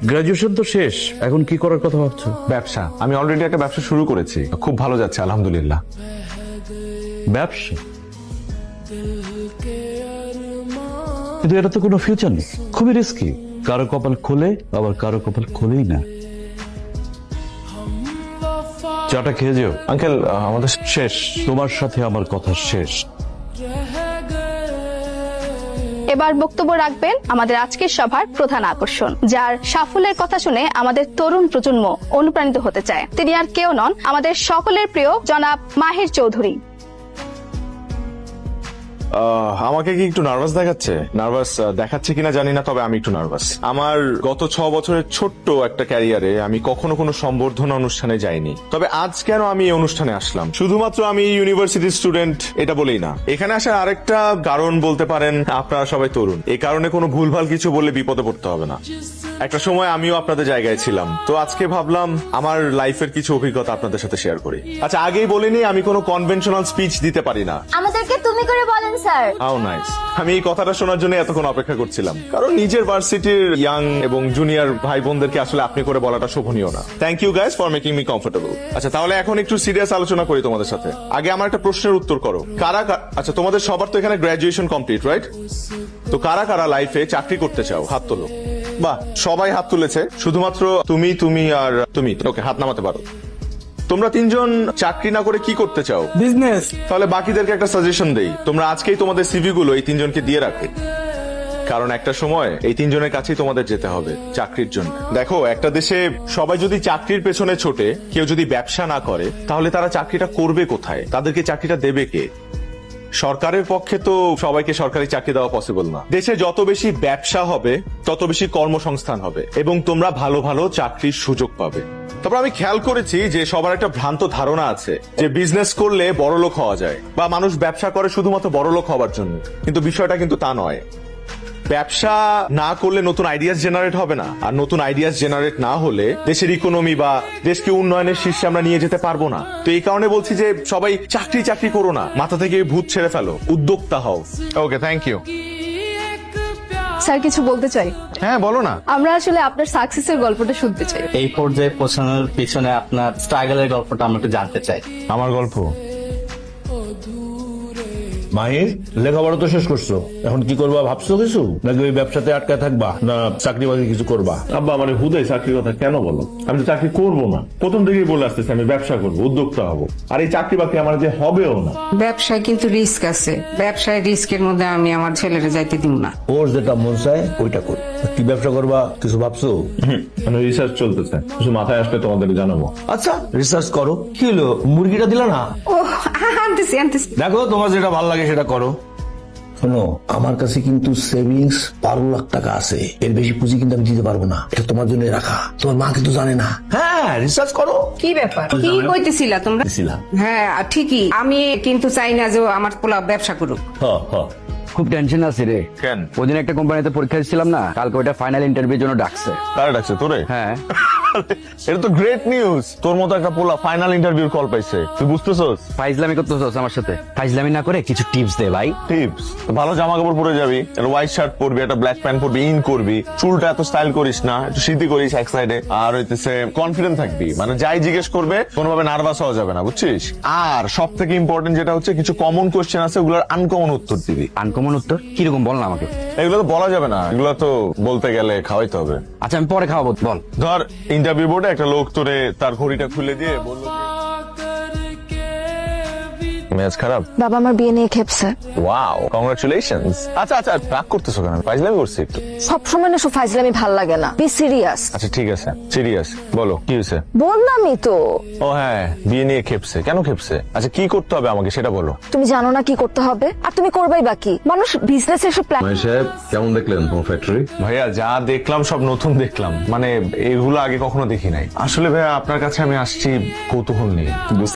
Graduation তো শেষ, এখন কি করার কথা ভাবছো? ব্যবসা। আমি অলরেডি একটা ব্যবসা শুরু করেছি, খুব ভালো যাচ্ছে আলহামদুলিল্লাহ। ব্যবসা? কিন্তু এটা তো কোনো ফিউচার নেই, খুবই রিস্কি। কারো কপাল খোলে, আবার কারো কপাল খোলেই না। চাটা খেয়ে যেও। আঙ্কেল আমাদের শেষ, তোমার সাথে আমার কথা শেষ। এবার বক্তব্য রাখবেন আমাদের আজকের সভার প্রধান আকর্ষণ, যার সাফল্যের কথা শুনে আমাদের তরুণ প্রজন্ম অনুপ্রাণিত হতে চায়। তিনি আর কেউ নন, আমাদের সকলের প্রিয় জনাব মাহির চৌধুরী। আমাকে কি একটু নার্ভাস দেখাচ্ছে? নার্ভাস দেখাচ্ছে কিনা জানি না, তবে আমি একটু নার্ভাস। আমার গত 6 বছরের ছোট্ট একটা ক্যারিয়ারে আমি কখনো কোনো সম্বর্ধনা অনুষ্ঠানে যাইনি। তবে আজ কেন আমি এই অনুষ্ঠানে আসলাম? শুধুমাত্র আমি ইউনিভার্সিটির স্টুডেন্ট এটা বলেই না। এখানে আসার আরেকটা কারণ বলতে পারেন, আপনারা সবাই তরুণ, এই কারণে কোনো ভুলভাল কিছু বললে বিপদে পড়তে হবে না। একটা সময় আমিও আপনাদের জায়গায় ছিলাম, তো আজকে ভাবলাম আমার লাইফের কিছু অভিজ্ঞতা আপনাদের সাথে শেয়ার করি। আচ্ছা, আগেই বলিনি আমি কোনো কনভেনশনাল স্পিচ দিতে পারি না। আমাদেরকে তুমি করে বলেন স্যার। How nice. আমি এই কথাটা শোনার জন্য এতক্ষণ অপেক্ষা করছিলাম, কারণ নিজের ভার্সিটির ইয়াং এবং জুনিয়র ভাই বোনদেরকে আসলে আপনি করে বলাটা শোভনীয় না। Thank you guys for making me comfortable. আচ্ছা, তাহলে এখন একটু সিরিয়াস আলোচনা করি তোমাদের সাথে। আগে আমার একটা প্রশ্নের উত্তর করো। আচ্ছা, তোমাদের সবার তো এখানে গ্রাজুয়েশন কমপ্লিট, রাইট? তো কারা কারা লাইফে চাকরি করতে চাও? হাত তোলো। বাহ, সবাই হাত তুলেছে, শুধুমাত্র তুমি আর তুমি। ওকে, হাত নামাতে পারো। তোমরা 3 জন চাকরি না করে কি করতে চাও? বিজনেস। তাহলে বাকিদেরকে একটা সাজেশন দেই, তোমরা আজকেই তোমাদের সিভি গুলো এই 3 জনকে দিয়ে রাখো, কারণ একটা সময় এই 3 জনের কাছেই তোমাদের যেতে হবে চাকরির জন্য। দেখো, একটা দেশে সবাই যদি চাকরির পেছনে ছোটে, কেউ যদি ব্যবসা না করে, তাহলে তারা চাকরিটা করবে কোথায়? তাদেরকে চাকরিটা দেবে কে? সরকারের পক্ষে তো সবাইকে সরকারি চাকরি দেওয়া পসিবল না। দেশে যত বেশি ব্যবসা হবে, তত বেশি কর্মসংস্থান হবে এবং তোমরা ভালো ভালো চাকরির সুযোগ পাবে। তারপর আমি খেয়াল করেছি যে সবার একটা ভ্রান্ত ধারণা আছে যে বিজনেস করলে বড়লোক হওয়া যায়, বা মানুষ ব্যবসা করে শুধুমাত্র বড়লোক হওয়ার জন্য, কিন্তু বিষয়টা কিন্তু তা নয়। ব্যবসা না করলে নতুন আইডিয়াস জেনারেট হবে না, আর নতুন আইডিয়াস জেনারেট না হলে দেশের ইকোনমি বা দেশকে উন্নয়নের শীর্ষে আমরা নিয়ে যেতে পারবো না। তো এই কারণে বলছি যে সবাই চাকরি করো না, মাথা থেকে ভূত ছেড়ে ফেলো, উদ্যোক্তা হও। ওকে, থ্যাংক ইউ। স্যার, কিছু বলতে চাই। হ্যাঁ, বলো না। আমরা আসলে আপনার সাকসেসের গল্পটা শুনতে চাই। এই পর্যায়ে পৌঁছানোর পিছনে আপনার স্ট্রাগলের গল্পটা আমরা একটু জানতে চাই। আমার গল্প? মাহির, লেখাপড়া তো শেষ করছো, এখন কি করবা ভাবছো কিছু? নাকি ওই ব্যবসাতে আটকায় থাকবা, না চাকরি বাকরি কিছু করবা? আব্বা, মানে হুদাই চাকরির কথা কেন বলো? আমি তো চাকরি করবো না, প্রথম থেকেই বলে আসতেছি আমি ব্যবসা করবো, উদ্যোক্তা হবো। আর এই চাকরি বাকরি আমার যে হবেও না। ব্যবসায় কিন্তু রিস্ক আছে, ব্যবসায় রিস্কের মধ্যে আমি আমার ছেলেরা যাইতে দিব না। ওর যেটা মন চায় ওইটা কর। কি ব্যবসা করবা কিছু ভাবছো? মানে রিসার্চ চলতেছে, কিছু মাথায় আসলে তোমাদের জানাবো। আচ্ছা, রিসার্চ করো। কি হলো, মুরগিটা দিলা না? ও আনতেছি। দেখো, তোমার যেটা ভালো লাগে সেটা করো। শোনো, আমার কাছে কিন্তু সেভিংস 12 লাখ টাকা আছে, এর বেশি পুঁজি কিন্তু আমি দিতে পারবো না। এটা তোমার জন্য রাখা, তোমার মা কিন্তু জানে না। হ্যাঁ, রিসার্চ করো। কি ব্যাপার, কি কইতেছিলা তোমরা? হ্যাঁ ঠিকই, আমি কিন্তু চাই না যে আমার পোলা ব্যবসা করুক। খুব টেনশন আছে রে। কেন? ওদিন একটা কোম্পানিতে পরীক্ষা দিচ্ছিলাম না, কালকে ওটা ফাইনাল ইন্টারভিউর জন্য ডাকছে। কারা ডাকছে তোরে? হ্যাঁ। এটা তো গ্রেট নিউজ, তোর মতো একটা পোলা ফাইনাল ইন্টারভিউর কল পাইছে, তুই বুঝতেছস? ফাইজলামি করতেছস আমার সাথে? ফাইজলামি না করে কিছু টিপস দে ভাই। টিপস? ভালো জামা কাপড় পরে যাবি, একটা হোয়াইট শার্ট পরবি, একটা ব্ল্যাক প্যান্ট পরবি, ইন করবি, চুলটা এত স্টাইল করিস না, একটু সিদ্ধি করিস এক সাইডে, আর হইতেছে কনফিডেন্ট থাকবি, মানে যাই জিজ্ঞেস করবে কোনোভাবে নার্ভাস হওয়া যাবে না, বুঝছিস? আর সব থেকে ইম্পর্টেন্ট যেটা হচ্ছে, কিছু কমন কোশ্চেন আছে, ওগুলোর আনকমন উত্তর দিবি। আনকমন উত্তর কিরকম বল না আমাকে। এগুলো তো বলা যাবে না, এগুলো তো বলতে গেলে খাওয়াইতে হবে। আচ্ছা, আমি পরে খাওয়াবো, বল। ধর, ইন্টারভিউ বোর্ডে একটা লোক তোরে তার ঘড়িটা খুলে দিয়ে বললো মেজাজ খারাপ। বাবা আমার বিয়ে নিয়ে খেপছে। Wow, congratulations. আচ্ছা আচ্ছা, রাগ করতেছো কেন? ফাইজলামি করছি একটু। সবসময় না সব ফাইজলামি ভাল লাগে না, বি সিরিয়াস। আচ্ছা ঠিক আছে, সিরিয়াস বলো, কি হয়েছে? বললামই তো। ও হ্যাঁ, বিয়ে নিয়ে খেপছে। কেন খেপছে? আচ্ছা, কি করতে হবে আমাকে সেটা বলো। তুমি জানো না কি করতে হবে, আর তুমি করবাই বাকি। মানুষ বিজনেস এসব প্ল্যান। সাহেব, কেমন দেখলেন তোমার ফ্যাক্টরি? ভাইয়া, যা দেখলাম সব নতুন দেখলাম, মানে এগুলো আগে কখনো দেখি নাই। আসলে ভাইয়া, আপনার কাছে আমি আসছি কৌতূহল নিয়ে।